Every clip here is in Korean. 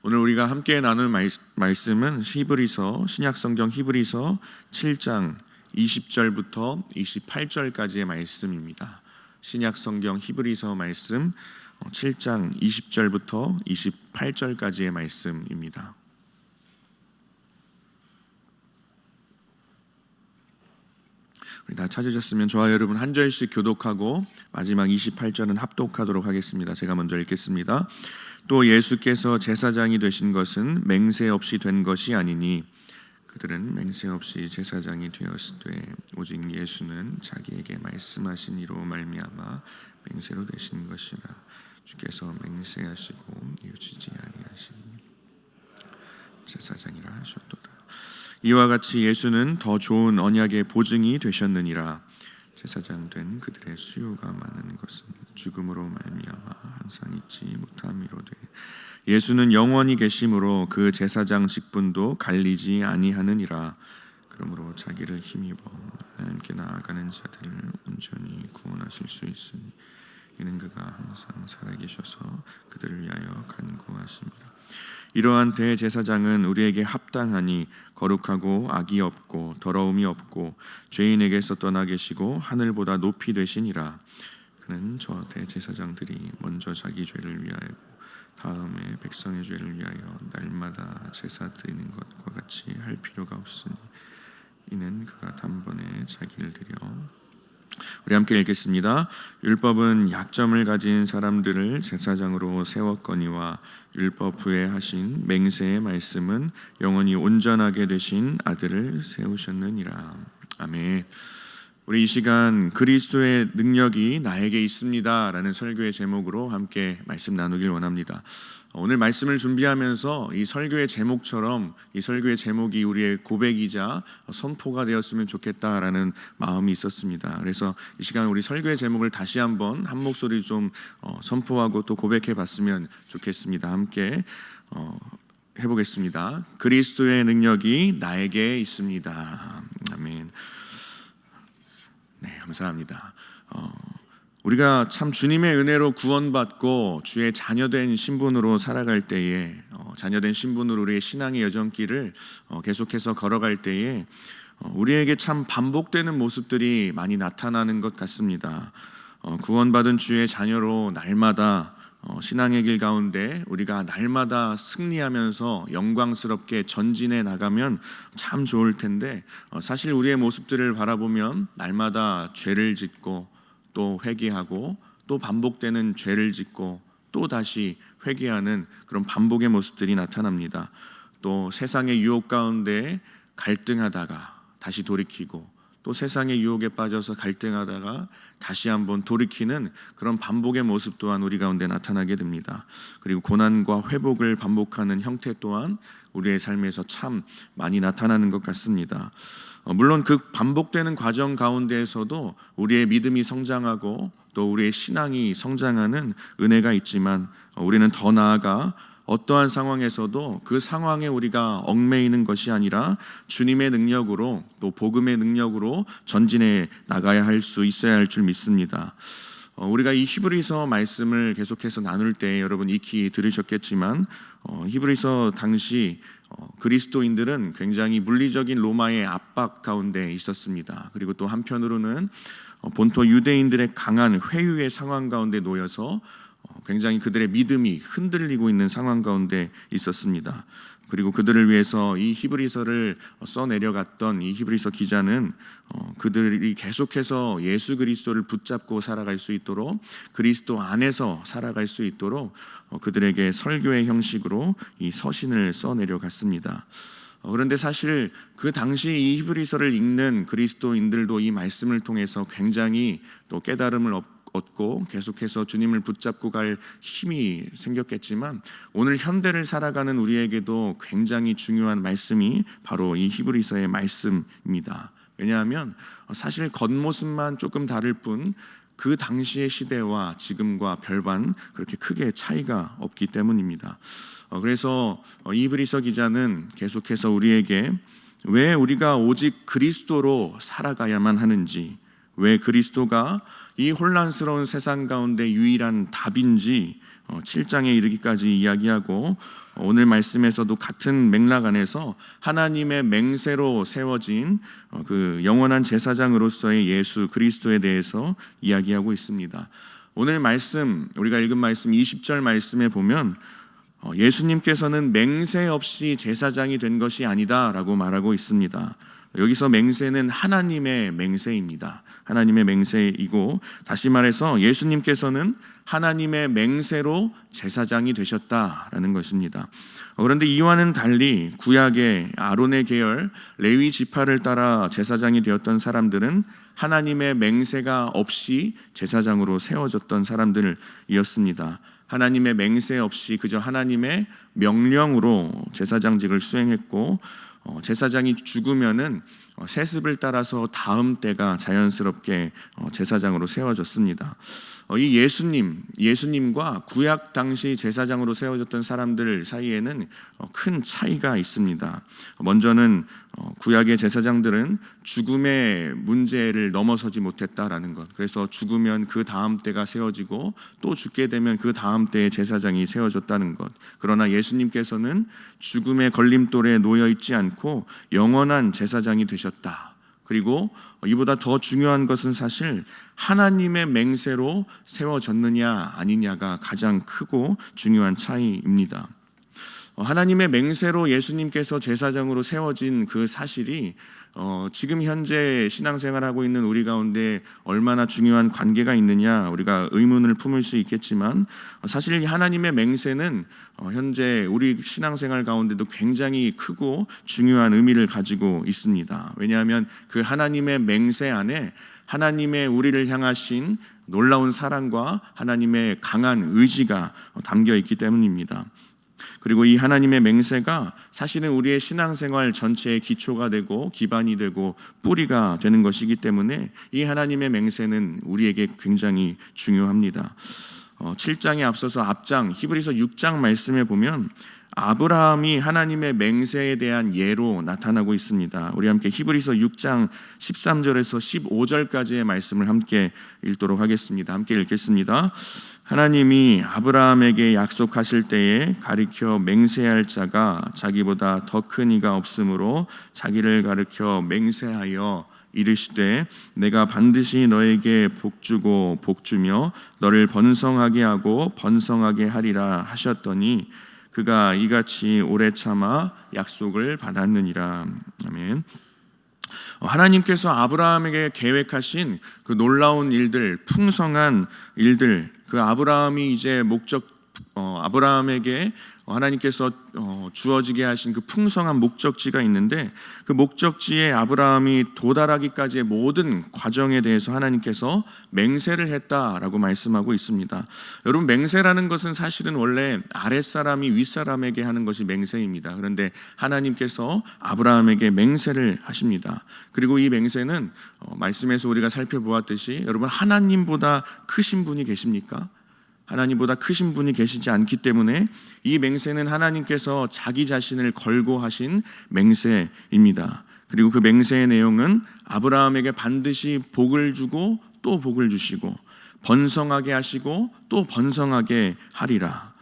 오늘 우리가 함께 나눌 말씀은 신약성경 히브리서 7장 20절부터 28절까지의 말씀입니다. 신약성경 히브리서 말씀 7장 20절부터 28절까지의 말씀입니다. 우리 다 찾으셨으면 저와 여러분 한 절씩 교독하고 마지막 28절은 합독하도록 하겠습니다. 제가 먼저 읽겠습니다. 또 예수께서 제사장이 되신 것은 맹세 없이 된 것이 아니니 그들은 맹세 없이 제사장이 되었으되 오직 예수는 자기에게 말씀하신 이로 말미암아 맹세로 되신 것이라. 주께서 맹세하시고 뉘우치지 아니하시니 제사장이라 하셨도다. 이와 같이 예수는 더 좋은 언약의 보증이 되셨느니라. 제사장 된 그들의 수요가 많은 것은 죽음으로 말미암아 항상 잊지 못함이로되 예수는 영원히 계심으로 그 제사장 직분도 갈리지 아니하느니라. 그러므로 자기를 힘입어 하나님께 나아가는 자들을 온전히 구원하실 수 있으니 이는 그가 항상 살아계셔서 그들을 위하여 간구하십니다. 이러한 대제사장은 우리에게 합당하니 거룩하고 악이 없고 더러움이 없고 죄인에게서 떠나 계시고 하늘보다 높이 되시니라. 그는 저 대제사장들이 먼저 자기 죄를 위하여고 다음에 백성의 죄를 위하여 날마다 제사 드리는 것과 같이 할 필요가 없으니 이는 그가 단번에 자기를 드려. 우리 함께 읽겠습니다. 율법은 약점을 가진 사람들을 제사장으로 세웠거니와 율법 후에 하신 맹세의 말씀은 영원히 온전하게 되신 아들을 세우셨느니라. 아멘. 우리 이 시간 그리스도의 능력이 나에게 있습니다 라는 설교의 제목으로 함께 말씀 나누길 원합니다. 오늘 말씀을 준비하면서 이 설교의 제목처럼 이 설교의 제목이 우리의 고백이자 선포가 되었으면 좋겠다라는 마음이 있었습니다. 그래서 이 시간 우리 설교의 제목을 다시 한번 한 목소리 좀 선포하고 또 고백해 봤으면 좋겠습니다. 함께 해보겠습니다. 그리스도의 능력이 나에게 있습니다. 아멘. 네, 감사합니다. 우리가 참 주님의 은혜로 구원받고 주의 자녀된 신분으로 살아갈 때에 자녀된 신분으로 우리의 신앙의 여정길을 계속해서 걸어갈 때에 우리에게 참 반복되는 모습들이 많이 나타나는 것 같습니다. 구원받은 주의 자녀로 날마다 신앙의 길 가운데 우리가 날마다 승리하면서 영광스럽게 전진해 나가면 참 좋을 텐데 사실 우리의 모습들을 바라보면 날마다 죄를 짓고 또 회개하고 또 반복되는 죄를 짓고 또 다시 회개하는 그런 반복의 모습들이 나타납니다. 또 세상의 유혹 가운데 갈등하다가 다시 돌이키고 또 세상의 유혹에 빠져서 갈등하다가 다시 한번 돌이키는 그런 반복의 모습 또한 우리 가운데 나타나게 됩니다. 그리고 고난과 회복을 반복하는 형태 또한 우리의 삶에서 참 많이 나타나는 것 같습니다. 물론 그 반복되는 과정 가운데에서도 우리의 믿음이 성장하고 또 우리의 신앙이 성장하는 은혜가 있지만 우리는 더 나아가 어떠한 상황에서도 그 상황에 우리가 얽매이는 것이 아니라 주님의 능력으로 또 복음의 능력으로 전진해 나가야 할 수 있어야 할 줄 믿습니다. 우리가 이 히브리서 말씀을 계속해서 나눌 때 여러분 익히 들으셨겠지만 히브리서 당시 그리스도인들은 굉장히 물리적인 로마의 압박 가운데 있었습니다. 그리고 또 한편으로는 본토 유대인들의 강한 회유의 상황 가운데 놓여서 굉장히 그들의 믿음이 흔들리고 있는 상황 가운데 있었습니다. 그리고 그들을 위해서 이 히브리서를 써내려갔던 이 히브리서 기자는 그들이 계속해서 예수 그리스도를 붙잡고 살아갈 수 있도록 그리스도 안에서 살아갈 수 있도록 그들에게 설교의 형식으로 이 서신을 써내려갔습니다. 그런데 사실 그 당시 이 히브리서를 읽는 그리스도인들도 이 말씀을 통해서 굉장히 또 깨달음을 얻고 계속해서 주님을 붙잡고 갈 힘이 생겼겠지만 오늘 현대를 살아가는 우리에게도 굉장히 중요한 말씀이 바로 이 히브리서의 말씀입니다. 왜냐하면 사실 겉모습만 조금 다를 뿐 그 당시의 시대와 지금과 별반 그렇게 크게 차이가 없기 때문입니다. 그래서 히브리서 기자는 계속해서 우리에게 왜 우리가 오직 그리스도로 살아가야만 하는지, 왜 그리스도가 이 혼란스러운 세상 가운데 유일한 답인지 7장에 이르기까지 이야기하고, 오늘 말씀에서도 같은 맥락 안에서 하나님의 맹세로 세워진 그 영원한 제사장으로서의 예수 그리스도에 대해서 이야기하고 있습니다. 오늘 말씀, 우리가 읽은 말씀 20절 말씀에 보면 예수님께서는 맹세 없이 제사장이 된 것이 아니다라고 말하고 있습니다. 여기서 맹세는 하나님의 맹세입니다. 하나님의 맹세이고, 다시 말해서 예수님께서는 하나님의 맹세로 제사장이 되셨다라는 것입니다. 그런데 이와는 달리 구약의 아론의 계열 레위 지파를 따라 제사장이 되었던 사람들은 하나님의 맹세가 없이 제사장으로 세워졌던 사람들이었습니다. 하나님의 맹세 없이 그저 하나님의 명령으로 제사장직을 수행했고, 제사장이 죽으면은 세습을 따라서 다음 때가 자연스럽게 제사장으로 세워졌습니다. 이 예수님과 구약 당시 제사장으로 세워졌던 사람들 사이에는 큰 차이가 있습니다. 먼저는 구약의 제사장들은 죽음의 문제를 넘어서지 못했다라는 것. 그래서 죽으면 그 다음 때가 세워지고 또 죽게 되면 그 다음 때의 제사장이 세워졌다는 것. 그러나 예수님께서는 죽음의 걸림돌에 놓여 있지 않고 영원한 제사장이 되셨다. 그리고 이보다 더 중요한 것은 사실 하나님의 맹세로 세워졌느냐 아니냐가 가장 크고 중요한 차이입니다. 하나님의 맹세로 예수님께서 제사장으로 세워진 그 사실이 지금 현재 신앙생활하고 있는 우리 가운데 얼마나 중요한 관계가 있느냐 우리가 의문을 품을 수 있겠지만, 사실 하나님의 맹세는 현재 우리 신앙생활 가운데도 굉장히 크고 중요한 의미를 가지고 있습니다. 왜냐하면 그 하나님의 맹세 안에 하나님의 우리를 향하신 놀라운 사랑과 하나님의 강한 의지가 담겨 있기 때문입니다. 그리고 이 하나님의 맹세가 사실은 우리의 신앙생활 전체의 기초가 되고 기반이 되고 뿌리가 되는 것이기 때문에 이 하나님의 맹세는 우리에게 굉장히 중요합니다. 7장에 앞서서 앞장 히브리서 6장 말씀에 보면 아브라함이 하나님의 맹세에 대한 예로 나타나고 있습니다. 우리 함께 히브리서 6장 13절에서 15절까지의 말씀을 함께 읽도록 하겠습니다. 함께 읽겠습니다. 하나님이 아브라함에게 약속하실 때에 가리켜 맹세할 자가 자기보다 더 큰 이가 없으므로 자기를 가리켜 맹세하여 이르시되 내가 반드시 너에게 복주고 복주며 너를 번성하게 하고 번성하게 하리라 하셨더니 그가 이같이 오래 참아 약속을 받았느니라. 아멘. 하나님께서 아브라함에게 계획하신 그 놀라운 일들, 풍성한 일들, 그 아브라함이 이제 아브라함에게 하나님께서 주어지게 하신 그 풍성한 목적지가 있는데, 그 목적지에 아브라함이 도달하기까지의 모든 과정에 대해서 하나님께서 맹세를 했다라고 말씀하고 있습니다. 여러분, 맹세라는 것은 사실은 원래 아랫사람이 윗사람에게 하는 것이 맹세입니다. 그런데 하나님께서 아브라함에게 맹세를 하십니다. 그리고 이 맹세는 말씀에서 우리가 살펴보았듯이 여러분, 하나님보다 크신 분이 계십니까? 하나님보다 크신 분이 계시지 않기 때문에 이 맹세는 하나님께서 자기 자신을 걸고 하신 맹세입니다. 그리고 그 맹세의 내용은 아브라함에게 반드시 복을 주고 또 복을 주시고 번성하게 하시고 또 번성하게 하리라.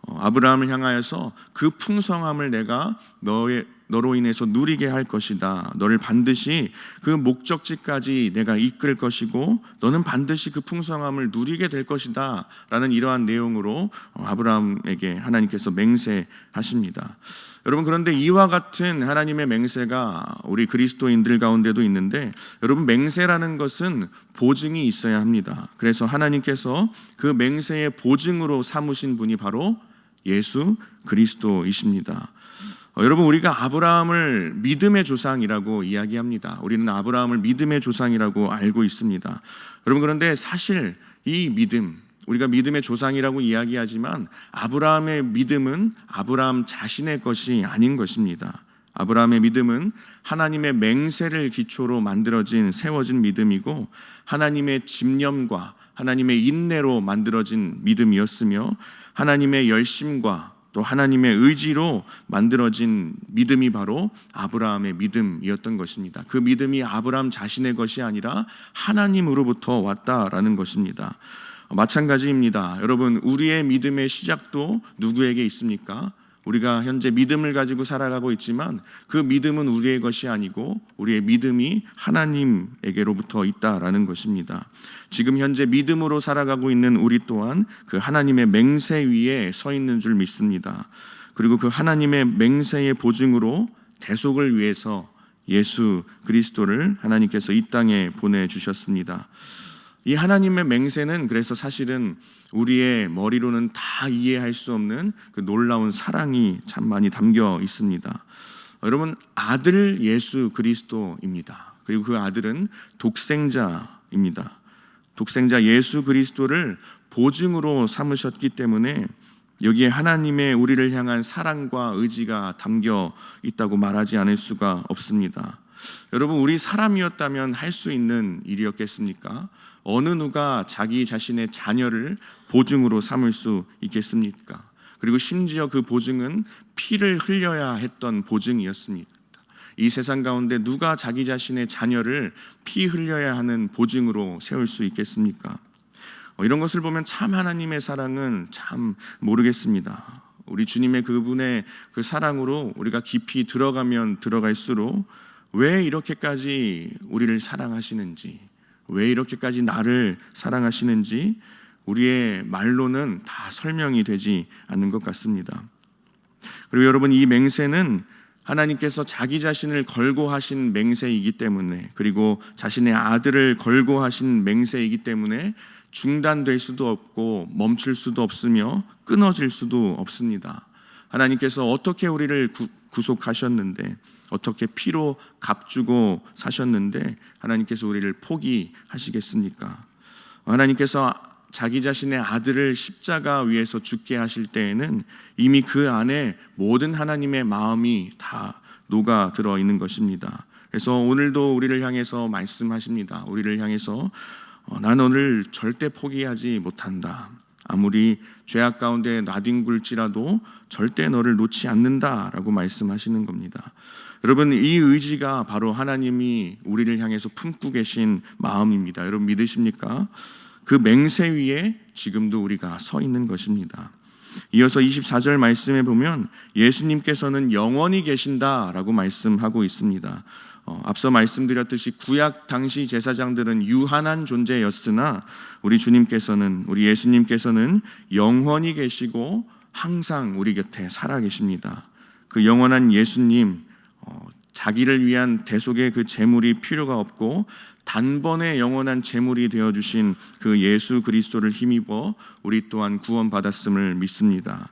아브라함을 향하여서 그 풍성함을 내가 너로 인해서 누리게 할 것이다. 너를 반드시 그 목적지까지 내가 이끌 것이고 너는 반드시 그 풍성함을 누리게 될 것이다 라는 이러한 내용으로 아브라함에게 하나님께서 맹세하십니다. 여러분, 그런데 이와 같은 하나님의 맹세가 우리 그리스도인들 가운데도 있는데, 여러분, 맹세라는 것은 보증이 있어야 합니다. 그래서 하나님께서 그 맹세의 보증으로 삼으신 분이 바로 예수 그리스도이십니다. 여러분, 우리가 아브라함을 믿음의 조상이라고 이야기합니다. 우리는 아브라함을 믿음의 조상이라고 알고 있습니다. 여러분, 그런데 사실 이 믿음, 우리가 믿음의 조상이라고 이야기하지만 아브라함의 믿음은 아브라함 자신의 것이 아닌 것입니다. 아브라함의 믿음은 하나님의 맹세를 기초로 세워진 믿음이고, 하나님의 집념과 하나님의 인내로 만들어진 믿음이었으며, 하나님의 열심과 또 하나님의 의지로 만들어진 믿음이 바로 아브라함의 믿음이었던 것입니다. 그 믿음이 아브라함 자신의 것이 아니라 하나님으로부터 왔다라는 것입니다. 마찬가지입니다. 여러분, 우리의 믿음의 시작도 누구에게 있습니까? 우리가 현재 믿음을 가지고 살아가고 있지만 그 믿음은 우리의 것이 아니고 우리의 믿음이 하나님에게로부터 있다라는 것입니다. 지금 현재 믿음으로 살아가고 있는 우리 또한 그 하나님의 맹세 위에 서 있는 줄 믿습니다. 그리고 그 하나님의 맹세의 보증으로 대속을 위해서 예수 그리스도를 하나님께서 이 땅에 보내주셨습니다. 이 하나님의 맹세는 그래서 사실은 우리의 머리로는 다 이해할 수 없는 그 놀라운 사랑이 참 많이 담겨 있습니다. 여러분, 아들 예수 그리스도입니다. 그리고 그 아들은 독생자입니다. 독생자 예수 그리스도를 보증으로 삼으셨기 때문에 여기에 하나님의 우리를 향한 사랑과 의지가 담겨 있다고 말하지 않을 수가 없습니다. 여러분, 우리 사람이었다면 할 수 있는 일이었겠습니까? 어느 누가 자기 자신의 자녀를 보증으로 삼을 수 있겠습니까? 그리고 심지어 그 보증은 피를 흘려야 했던 보증이었습니다. 이 세상 가운데 누가 자기 자신의 자녀를 피 흘려야 하는 보증으로 세울 수 있겠습니까? 이런 것을 보면 참 하나님의 사랑은 참 모르겠습니다. 우리 주님의 그분의 그 사랑으로 우리가 깊이 들어가면 들어갈수록 왜 이렇게까지 우리를 사랑하시는지, 왜 이렇게까지 나를 사랑하시는지 우리의 말로는 다 설명이 되지 않는 것 같습니다. 그리고 여러분, 이 맹세는 하나님께서 자기 자신을 걸고 하신 맹세이기 때문에, 그리고 자신의 아들을 걸고 하신 맹세이기 때문에 중단될 수도 없고 멈출 수도 없으며 끊어질 수도 없습니다. 하나님께서 어떻게 우리를 구속하셨는데, 어떻게 피로 값주고 사셨는데 하나님께서 우리를 포기하시겠습니까? 하나님께서 자기 자신의 아들을 십자가 위에서 죽게 하실 때에는 이미 그 안에 모든 하나님의 마음이 다 녹아들어 있는 것입니다. 그래서 오늘도 우리를 향해서 말씀하십니다. 우리를 향해서 난 너를 절대 포기하지 못한다. 아무리 죄악 가운데 나뒹굴지라도 절대 너를 놓지 않는다라고 말씀하시는 겁니다. 여러분, 이 의지가 바로 하나님이 우리를 향해서 품고 계신 마음입니다. 여러분, 믿으십니까? 그 맹세 위에 지금도 우리가 서 있는 것입니다. 이어서 24절 말씀에 보면 예수님께서는 영원히 계신다라고 말씀하고 있습니다. 앞서 말씀드렸듯이 구약 당시 제사장들은 유한한 존재였으나 우리 주님께서는, 우리 예수님께서는 영원히 계시고 항상 우리 곁에 살아 계십니다. 그 영원한 예수님, 자기를 위한 대속의 그 제물이 필요가 없고 단번에 영원한 제물이 되어주신 그 예수 그리스도를 힘입어 우리 또한 구원받았음을 믿습니다.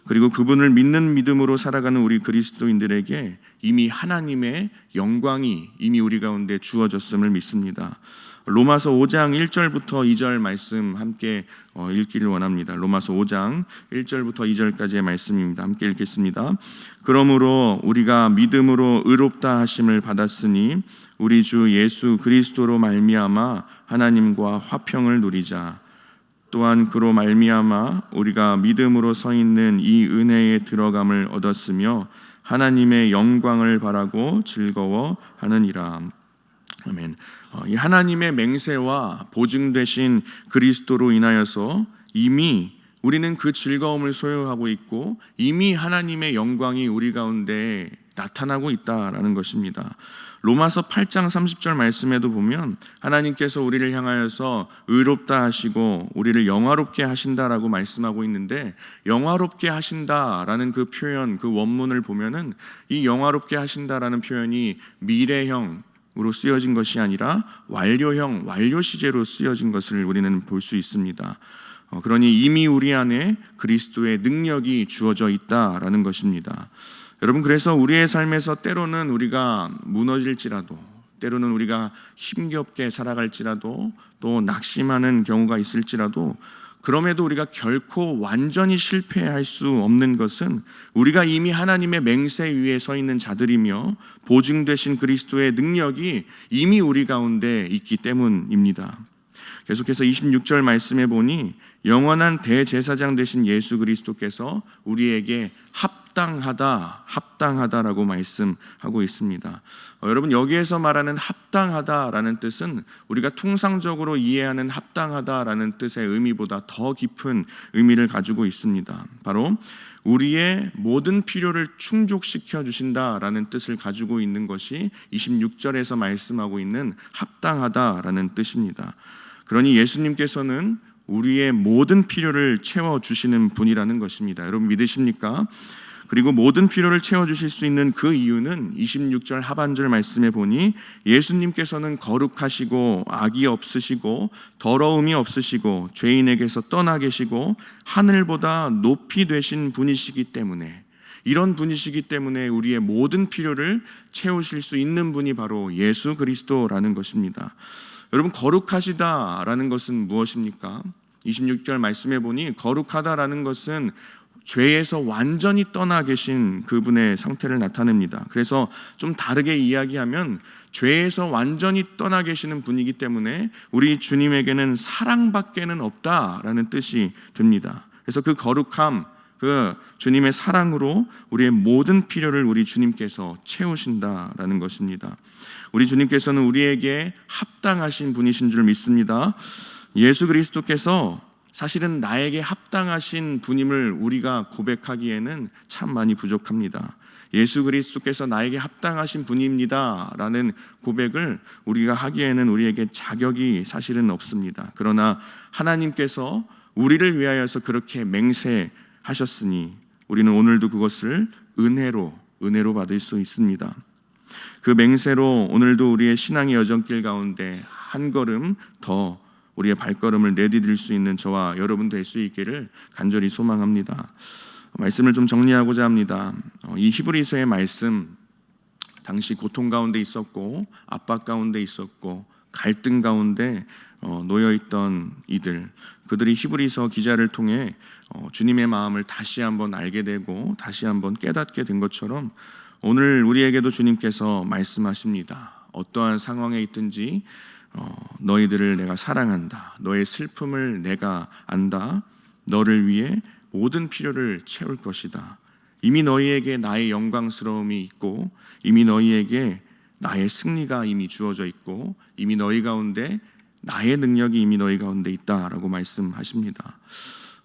그리고 그분을 믿는 믿음으로 살아가는 우리 그리스도인들에게 이미 하나님의 영광이 이미 우리 가운데 주어졌음을 믿습니다. 로마서 5장 1절부터 2절 말씀 함께 읽기를 원합니다. 로마서 5장 1절부터 2절까지의 말씀입니다. 함께 읽겠습니다. 그러므로 우리가 믿음으로 의롭다 하심을 받았으니 우리 주 예수 그리스도로 말미암아 하나님과 화평을 누리자. 또한 그로 말미암아 우리가 믿음으로 서 있는 이 은혜에 들어감을 얻었으며 하나님의 영광을 바라고 즐거워하느니라. 아멘. 이 하나님의 맹세와 보증되신 그리스도로 인하여서 이미 우리는 그 즐거움을 소유하고 있고 이미 하나님의 영광이 우리 가운데 나타나고 있다라는 것입니다. 로마서 8장 30절 말씀에도 보면 하나님께서 우리를 향하여서 의롭다 하시고 우리를 영화롭게 하신다라고 말씀하고 있는데, 영화롭게 하신다라는 그 표현, 그 원문을 보면은 이 영화롭게 하신다라는 표현이 미래형으로 쓰여진 것이 아니라 완료형, 완료 시제로 쓰여진 것을 우리는 볼 수 있습니다. 그러니 이미 우리 안에 그리스도의 능력이 주어져 있다라는 것입니다. 여러분, 그래서 우리의 삶에서 때로는 우리가 무너질지라도, 때로는 우리가 힘겹게 살아갈지라도, 또 낙심하는 경우가 있을지라도, 그럼에도 우리가 결코 완전히 실패할 수 없는 것은 우리가 이미 하나님의 맹세 위에 서 있는 자들이며 보증되신 그리스도의 능력이 이미 우리 가운데 있기 때문입니다. 계속해서 26절 말씀해 보니 영원한 대제사장 되신 예수 그리스도께서 우리에게 합당하다라고 말씀하고 있습니다. 여러분, 여기에서 말하는 합당하다라는 뜻은 우리가 통상적으로 이해하는 합당하다라는 뜻의 의미보다 더 깊은 의미를 가지고 있습니다. 바로 우리의 모든 필요를 충족시켜 주신다라는 뜻을 가지고 있는 것이 26절에서 말씀하고 있는 합당하다라는 뜻입니다. 그러니 예수님께서는 우리의 모든 필요를 채워주시는 분이라는 것입니다. 여러분 믿으십니까? 그리고 모든 필요를 채워주실 수 있는 그 이유는 26절 하반절 말씀에 보니 예수님께서는 거룩하시고 악이 없으시고 더러움이 없으시고 죄인에게서 떠나 계시고 하늘보다 높이 되신 분이시기 때문에, 이런 분이시기 때문에 우리의 모든 필요를 채우실 수 있는 분이 바로 예수 그리스도라는 것입니다. 여러분, 거룩하시다라는 것은 무엇입니까? 26절 말씀해 보니 거룩하다라는 것은 죄에서 완전히 떠나 계신 그분의 상태를 나타냅니다. 그래서 좀 다르게 이야기하면 죄에서 완전히 떠나 계시는 분이기 때문에 우리 주님에게는 사랑밖에는 없다라는 뜻이 됩니다. 그래서 그 거룩함, 그 주님의 사랑으로 우리의 모든 필요를 우리 주님께서 채우신다라는 것입니다. 우리 주님께서는 우리에게 합당하신 분이신 줄 믿습니다. 예수 그리스도께서 사실은 나에게 합당하신 분임을 우리가 고백하기에는 참 많이 부족합니다. 예수 그리스도께서 나에게 합당하신 분입니다 라는 고백을 우리가 하기에는 우리에게 자격이 사실은 없습니다. 그러나 하나님께서 우리를 위하여서 그렇게 맹세하셨으니 우리는 오늘도 그것을 은혜로 받을 수 있습니다. 그 맹세로 오늘도 우리의 신앙의 여정길 가운데 한 걸음 더 우리의 발걸음을 내디딜 수 있는 저와 여러분 될 수 있기를 간절히 소망합니다. 말씀을 좀 정리하고자 합니다. 이 히브리서의 말씀, 당시 고통 가운데 있었고 압박 가운데 있었고 갈등 가운데 놓여있던 그들이 히브리서 기자를 통해 주님의 마음을 다시 한번 알게 되고 다시 한번 깨닫게 된 것처럼 오늘 우리에게도 주님께서 말씀하십니다. 어떠한 상황에 있든지 너희들을 내가 사랑한다. 너의 슬픔을 내가 안다. 너를 위해 모든 필요를 채울 것이다. 이미 너희에게 나의 영광스러움이 있고 이미 너희에게 나의 승리가 이미 주어져 있고 이미 너희 가운데 나의 능력이 이미 너희 가운데 있다라고 말씀하십니다.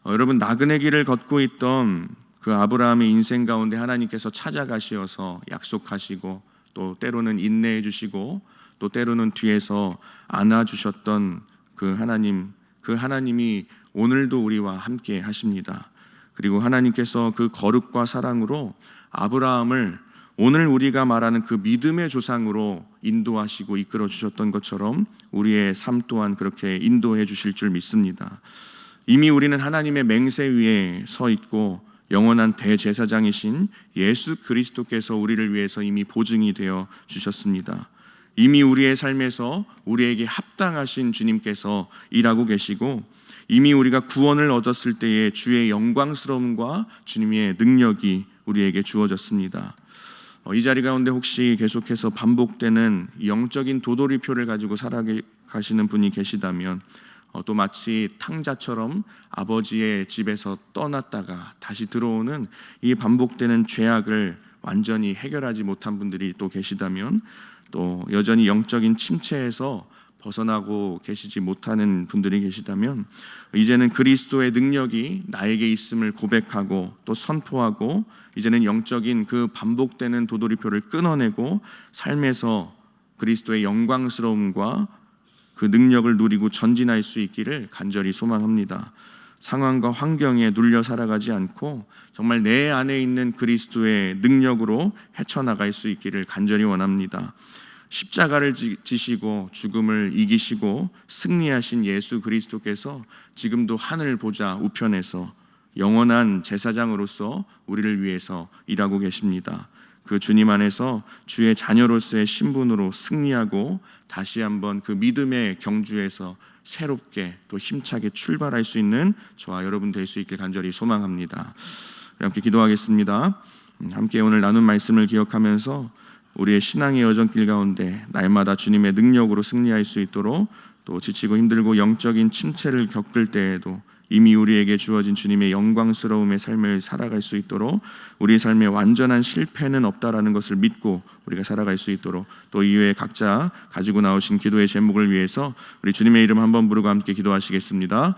여러분, 나그네 길을 걷고 있던 그 아브라함의 인생 가운데 하나님께서 찾아가시어서 약속하시고 또 때로는 인내해 주시고 또 때로는 뒤에서 안아주셨던 그 하나님이 오늘도 우리와 함께 하십니다. 그리고 하나님께서 그 거룩과 사랑으로 아브라함을 오늘 우리가 말하는 그 믿음의 조상으로 인도하시고 이끌어 주셨던 것처럼 우리의 삶 또한 그렇게 인도해 주실 줄 믿습니다. 이미 우리는 하나님의 맹세 위에 서 있고 영원한 대제사장이신 예수 그리스도께서 우리를 위해서 이미 보증이 되어 주셨습니다. 이미 우리의 삶에서 우리에게 합당하신 주님께서 일하고 계시고 이미 우리가 구원을 얻었을 때의 주의 영광스러움과 주님의 능력이 우리에게 주어졌습니다. 이 자리 가운데 혹시 계속해서 반복되는 영적인 도돌이표를 가지고 살아가시는 분이 계시다면 또 마치 탕자처럼 아버지의 집에서 떠났다가 다시 들어오는 이 반복되는 죄악을 완전히 해결하지 못한 분들이 또 계시다면 또 여전히 영적인 침체에서 벗어나고 계시지 못하는 분들이 계시다면 이제는 그리스도의 능력이 나에게 있음을 고백하고 또 선포하고 이제는 영적인 그 반복되는 도돌이표를 끊어내고 삶에서 그리스도의 영광스러움과 그 능력을 누리고 전진할 수 있기를 간절히 소망합니다. 상황과 환경에 눌려 살아가지 않고 정말 내 안에 있는 그리스도의 능력으로 헤쳐나갈 수 있기를 간절히 원합니다. 십자가를 지시고 죽음을 이기시고 승리하신 예수 그리스도께서 지금도 하늘 보좌 우편에서 영원한 제사장으로서 우리를 위해서 일하고 계십니다. 그 주님 안에서 주의 자녀로서의 신분으로 승리하고 다시 한번 그 믿음의 경주에서 새롭게 또 힘차게 출발할 수 있는 저와 여러분 될 수 있길 간절히 소망합니다. 함께 기도하겠습니다. 함께 오늘 나눈 말씀을 기억하면서 우리의 신앙의 여정길 가운데 날마다 주님의 능력으로 승리할 수 있도록 또 지치고 힘들고 영적인 침체를 겪을 때에도 이미 우리에게 주어진 주님의 영광스러움의 삶을 살아갈 수 있도록, 우리 삶에 완전한 실패는 없다라는 것을 믿고 우리가 살아갈 수 있도록, 또 이외에 각자 가지고 나오신 기도의 제목을 위해서 우리 주님의 이름 한번 부르고 함께 기도하시겠습니다.